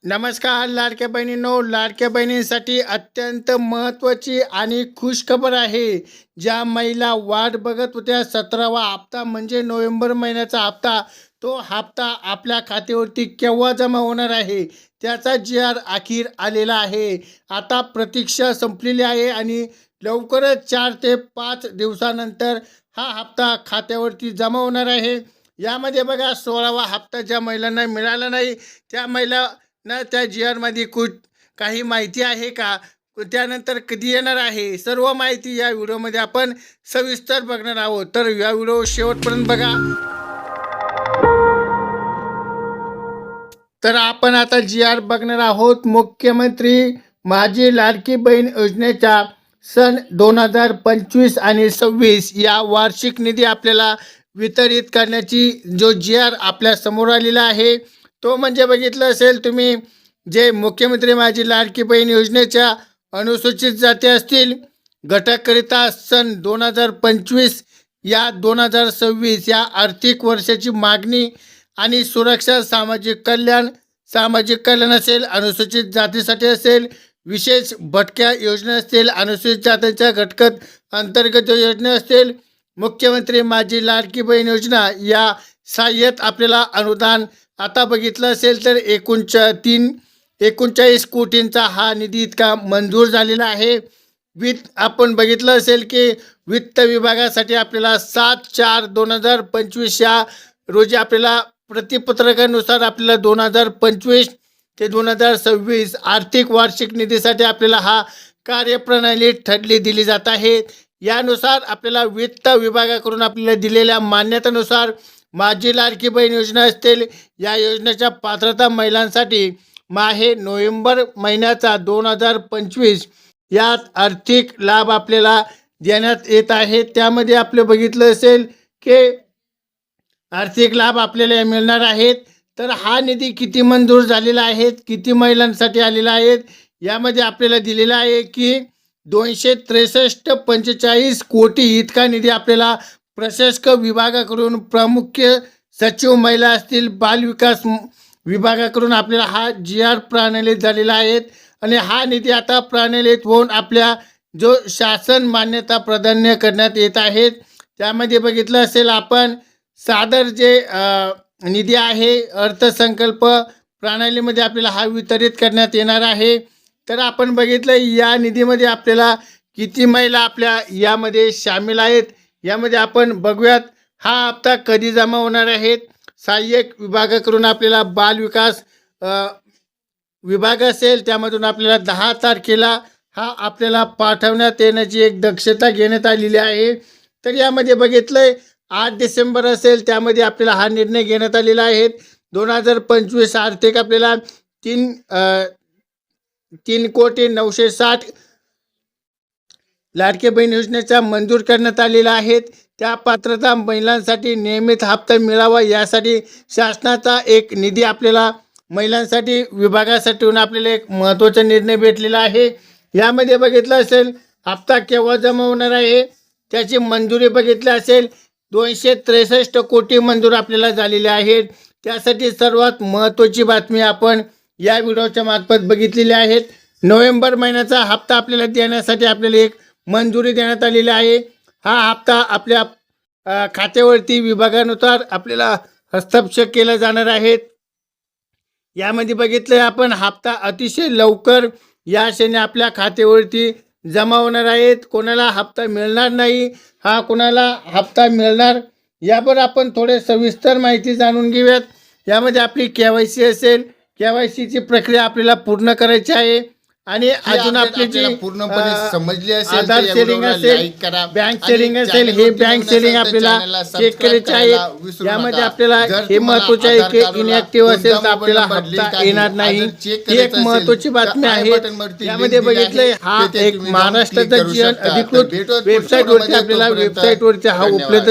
नमस्कार लाडक्या बहिणींनो, लाडक्या बहिणींसाठी अत्यंत महत्त्वाची आणि खुश खबर आहे. ज्या महिला वाट बघत होत्या 17वा हप्ता म्हणजे नोव्हेंबर महिन्याचा हप्ता, तो हप्ता आपल्या खात्यावरती केव्हा जमा होणार आहे त्याचा जी.आर. अखेर आलेला आहे. आता प्रतीक्षा संपलेली आहे आणि लवकरच 4 ते 5 दिवसानंतर हा हप्ता खात्यावरती जमा होणार आहे. यामध्ये बघा 16वा हप्ता ज्या महिलांना मिळाला नाही त्या महिला ना त्या जी.आरमध्ये काही माहिती आहे का? त्यानंतर कधी येणार आहे? सर्व माहिती या व्हिडिओमध्ये आपण सविस्तर बघणार आहोत. तर या व्हिडिओ शेवटपर्यंत बघा. तर आपण आता जी.आर बघणार आहोत. मुख्यमंत्री माझी लाडकी बहीण योजनेच्या सन 2025 आणि 26 या वार्षिक निधी आपल्याला वितरित करण्याची जो जी.आर आपल्या समोर आलेला आहे तो म्हणजे बघितलं असेल तुम्ही, जे मुख्यमंत्री माझी लाडकी बहीण योजनेच्या अनुसूचित जाती असतील घटककरिता सन 2025 या 2026 या आर्थिक वर्षाची मागणी आणि सुरक्षा, सामाजिक कल्याण असेल, अनुसूचित जातीसाठी असेल, विशेष भटक्या योजना असतील, अनुसूचित जातींच्या घटक अंतर्गत योजना असतील, मुख्यमंत्री माझी लाडकी बहीण योजना या सहाय्यत आपल्याला अनुदान आता बघितलं असेल तर 39 कोटींचा हा निधी इतका मंजूर झालेला आहे. आपण बघितलं असेल की वित्त विभागासाठी आपल्याला 7/4/2025 या रोजी आपल्याला प्रतिपत्रकानुसार आपल्याला 2025 ते 2026 आर्थिक वार्षिक निधीसाठी आपल्याला हा कार्यप्रणाली ठरली दिली जात आहे. यानुसार आपल्याला वित्त विभागाकडून आपल्याला दिलेल्या मान्यतेनुसार माझी लाडकी बहीण योजना असतील या योजनेच्या पात्रता महिलांसाठी नोव्हेंबर महिन्याचा 2025 यात आर्थिक लाभ आपल्याला देण्यात येत आहे. त्यामध्ये आपले बघितलं असेल की आर्थिक लाभ आपल्याला मिळणार आहेत. तर हा निधी किती मंजूर झालेला आहे, किती महिलांसाठी आलेला आहे, यामध्ये आपल्याला दिलेला आहे की 263.45 कोटी इतका निधी आपल्याला प्रशासक विभागाकडून, प्रमुख सचिव महिला असतील, बालविकास विभागाकडून आपल्याला हा जी.आर प्रणालीत झालेला आहे. आणि हा निधी आता प्रणालीत होऊन आपल्या जो शासन मान्यता प्रदान करण्यात येत आहेत. त्यामध्ये बघितलं असेल आपण सादर जे निधी आहे अर्थसंकल्प प्रणालीमध्ये आपल्याला हा वितरित करण्यात येणार आहे. तर आपण बघितलं या निधीमध्ये आपल्याला किती महिला आपल्या यामध्ये सामील आहेत यामध्ये आपण बघूयात. हा हप्ता कधी जमा होणार आहेत? सहाय्यक विभागाकडून आपल्याला बालविकास विभाग असेल त्यामधून आपल्याला 10 तारखेला हा आपल्याला पाठवण्यात येण्याची एक दक्षता घेण्यात आलेली आहे. तर यामध्ये बघितलंय 8 डिसेंबर असेल त्यामध्ये आपल्याला हा निर्णय घेण्यात आलेला आहे. 2025 आर्थिक आपल्याला 3,960 लाडकी बहीण योजनेचा मंजूर करण्यात आलेला आहे. त्या पात्रता महिलांसाठी नियमित हप्ता मिळावा यासाठी शासनाचा एक निधी आपल्याला महिलांसाठी विभागासाठी आपल्याला एक महत्त्वाचा निर्णय भेटलेला आहे. यामध्ये बघितलं असेल हप्ता केव्हा जमा होणार आहे त्याची मंजुरी बघितली असेल 263 कोटी मंजूर आपल्याला झालेले आहेत. त्यासाठी सर्वात महत्त्वाची बातमी आपण या व्हिडिओच्या मार्फत बघितलेली आहेत. नोव्हेंबर महिन्याचा हप्ता आपल्याला देण्यासाठी आपल्याला एक मंजुरी देण्यात आलेली आहे. हा हप्ता आपल्या खात्यावरती विभागानुसार आपल्याला हस्ताक्षर केला जाणार आहेत. यामध्ये बघितलं आपण हप्ता अतिशय लवकर या क्षणी आपल्या खात्यावरती जमा होणार आहेत. कोणाला हप्ता मिळणार नाही, हा कोणाला हप्ता मिळणार यावर आपण थोडे सविस्तर माहिती जाणून घेऊयात. यामध्ये आपली KYC असेल, KYCची प्रक्रिया आपल्याला पूर्ण करायची आहे. आणि अजून आपली जी पूर्णपणे समजली असेल आधार शेअरिंग असेल, बँक शेअरिंग असेल, हे बँक शेअरिंग आपल्याला चेक करायचे आहे. यामध्ये आपल्याला हे महत्त्वाचे आहे की इनॅक्टिव्ह असेल तर आपल्याला हप्ता येणार नाही. ही एक महत्त्वाची बातमी आहे. यामध्ये बघितलंय हा एक महाराष्ट्राचा जी अधिकृत वेबसाईटवरती आपल्याला हा उपलब्ध